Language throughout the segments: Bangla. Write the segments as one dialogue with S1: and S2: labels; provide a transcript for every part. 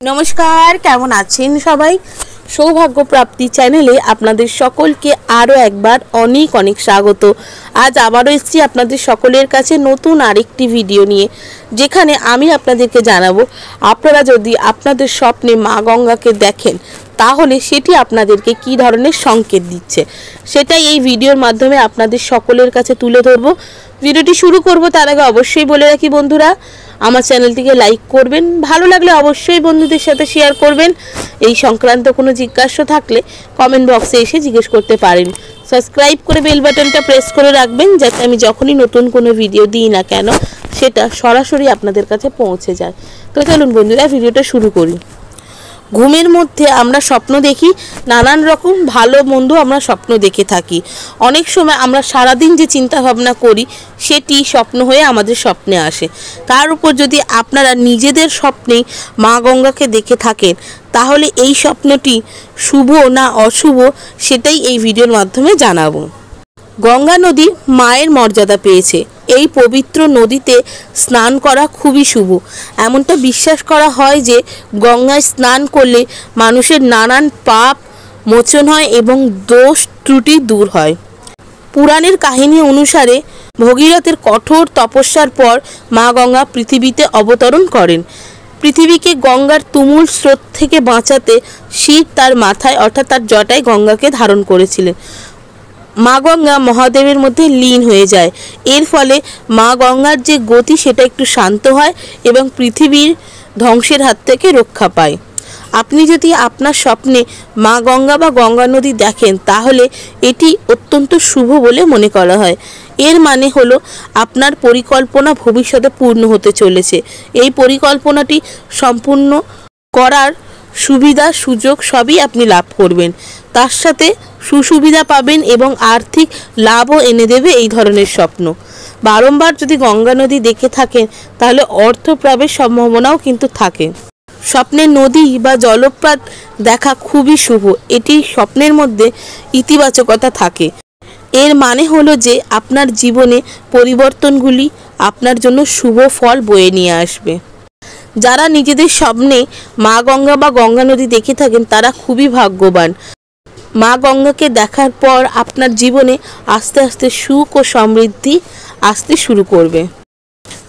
S1: नमस्कार केमन आছেন সবাই सौभाग्य प्राप्ति चैनेले आपनादेर सकलके आरो एकबार अनेक अनेक स्वागत। आज आबारो एसेछि आपनादेर सकलेर काछे नतून आरेकटी भिडियो निये जेखाने आमी आपनादेरके जानाबो आपनारा जदि आपनादेर स्वप्ने मा गंगाके देखें ताहले सेटी आपनादेरके कि धरनेर संकेत दिच्छे सेटाई एई भिडियोर माध्यमे आपनादेर सकलेर काछे तुले धरबो। भिडियोटी शुरू करब तार आगे अवश्यई बोले राखि बंधुरा आमार चैनलटिके लाइक करबेन, भालो लागले अवश्यई बंधुदेर साथे शेयर करबेन। এই সংক্রান্ত কোনো জিজ্ঞাসা থাকলে কমেন্ট বক্সে এসে জিজ্ঞেস করতে পারেন। সাবস্ক্রাইব করে বেল বাটনটা প্রেস করে রাখবেন যাতে আমি যখনই নতুন কোনো ভিডিও দিই না কেন সেটা সরাসরি আপনাদের কাছে পৌঁছে যায়। তো চলুন বন্ধুরা ভিডিওটা শুরু করি। ঘুমের মধ্যে আমরা স্বপ্ন দেখি, নানান রকম ভালো মন্দ আমরা স্বপ্ন দেখে থাকি। অনেক সময় আমরা সারা দিন যে চিন্তা ভাবনা করি সেটি স্বপ্ন হয়ে আমাদের স্বপ্নে আসে। তার উপর যদি আপনারা নিজেদের স্বপ্নে মা গঙ্গাকে দেখে থাকেন তাহলে এই স্বপ্নটি শুভ না অশুভ সেটাই এই ভিডিওর মাধ্যমে জানাবো। গঙ্গা নদী মায়ের মর্যাদা পেয়েছে। এই পবিত্র নদীতে স্নান করা খুবই শুভ। এমনটা বিশ্বাস করা হয় যে গঙ্গায় স্নান করলে মানুষের নানান পাপ মোচন হয় এবং দোষ ত্রুটি দূর হয়। পুরাণের কাহিনী অনুসারে ভগীরথের কঠোর তপস্যার পর মা গঙ্গা পৃথিবীতে অবতরণ করেন। পৃথিবীকে গঙ্গার তুমুল স্রোত থেকে বাঁচাতে শিব তার মাথায় অর্থাৎ তার জটায় গঙ্গাকে ধারণ করেছিলেন। মা গঙ্গা মহাদেবের মধ্যে লীন হয়ে যায়। এর ফলে মা গঙ্গার যে গতি সেটা একটু শান্ত হয় এবং পৃথিবীর ধ্বংসের হাত থেকে রক্ষা পায়। আপনি যদি আপনার স্বপ্নে মা গঙ্গা বা গঙ্গা নদী দেখেন তাহলে এটি অত্যন্ত শুভ বলে মনে করা হয়। এর মানে হলো আপনার পরিকল্পনা ভবিষ্যতে পূর্ণ হতে চলেছে। এই পরিকল্পনাটি সম্পূর্ণ করার সুবিধা সুযোগ সবই আপনি লাভ করবেন, তার সাথে সুসুবিধা পাবেন এবং আর্থিক লাভও এনে দেবে এই ধরনের স্বপ্ন। বারংবার যদি গঙ্গা নদী দেখে থাকেন তাহলে অর্থপ্রাপ্তির সম্ভাবনাও কিন্তু থাকে। স্বপ্নে নদী বা জলপ্রপাত দেখা খুবই শুভ। এটি স্বপ্নের মধ্যে ইতিবাচকতা থাকে। এর মানে হলো যে আপনার জীবনে পরিবর্তনগুলি আপনার জন্য শুভ ফল বয়ে নিয়ে আসবে। যারা নিজেদের স্বপ্নে মা গঙ্গা বা গঙ্গা নদী দেখে থাকেন তারা খুবই ভাগ্যবান। মা গঙ্গাকে দেখার পর আপনার জীবনে আস্তে আস্তে সুখ ও সমৃদ্ধি আসতে শুরু করবে।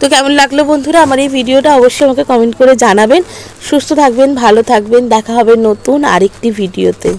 S1: তো কেমন লাগলো বন্ধুরা আমার এই ভিডিওটা অবশ্যই আমাকে কমেন্ট করে জানাবেন। সুস্থ থাকবেন, ভালো থাকবেন, দেখা হবে নতুন আরেকটি ভিডিওতে।